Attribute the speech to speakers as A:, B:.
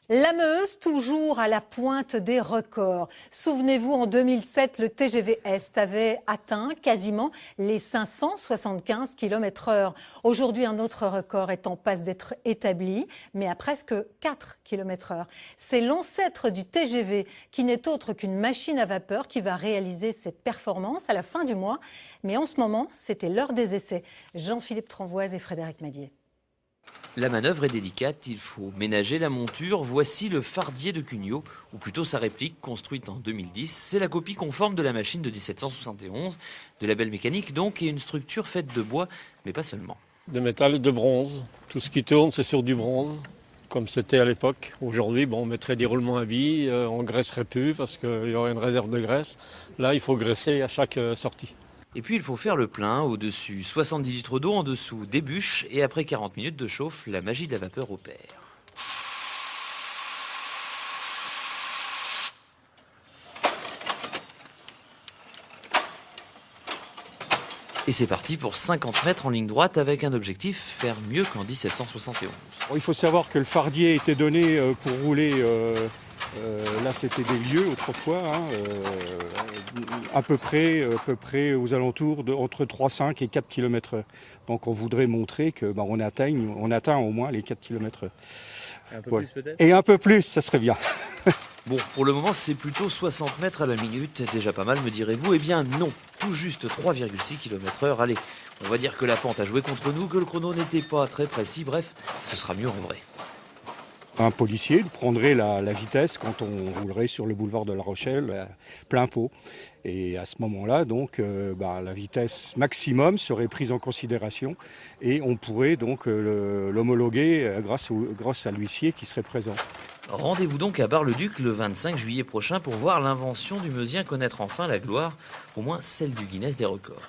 A: La Meuse, toujours à la pointe des records. Souvenez-vous, en 2007, le TGV Est avait atteint quasiment les 575 km/h. Aujourd'hui, un autre record est en passe d'être établi, mais à presque 4 km/h. C'est l'ancêtre du TGV, qui n'est autre qu'une machine à vapeur qui va réaliser cette performance à la fin du mois. Mais en ce moment, c'était l'heure des essais. Jean-Philippe Tranvoise et Frédéric Madier.
B: La manœuvre est délicate, il faut ménager la monture. Voici le fardier de Cugnot, ou plutôt sa réplique, construite en 2010. C'est la copie conforme de la machine de 1771, de la belle mécanique donc, et une structure faite de bois, mais pas seulement.
C: De métal et de bronze. Tout ce qui tourne, c'est sur du bronze, comme c'était à l'époque. Aujourd'hui, on mettrait des roulements à billes, on graisserait plus parce qu'il y aurait une réserve de graisse. Là, il faut graisser à chaque sortie.
B: Et puis il faut faire le plein, au-dessus 70 litres d'eau, en dessous des bûches, et après 40 minutes de chauffe, la magie de la vapeur opère. Et c'est parti pour 50 mètres en ligne droite avec un objectif, faire mieux qu'en 1771.
D: Il faut savoir que le fardier était donné pour rouler, là c'était des lieux autrefois, à peu près aux alentours entre 3,5 et 4 km/h. Donc on voudrait montrer qu'on atteint au moins les 4 km/h.
B: Un peu plus peut-être ?
D: Et un peu plus, ça serait bien.
B: Bon, pour le moment, c'est plutôt 60 mètres à la minute. Déjà pas mal, me direz-vous. Eh bien non, tout juste 3,6 km/h. Allez, on va dire que la pente a joué contre nous, que le chrono n'était pas très précis. Bref, ce sera mieux en vrai.
D: Un policier prendrait la vitesse quand on roulerait sur le boulevard de La Rochelle, plein pot. Et à ce moment-là, donc, la vitesse maximum serait prise en considération et on pourrait donc l'homologuer grâce à l'huissier qui serait présent.
B: Rendez-vous donc à Bar-le-Duc le 25 juillet prochain pour voir l'invention du Meusien connaître enfin la gloire, au moins celle du Guinness des records.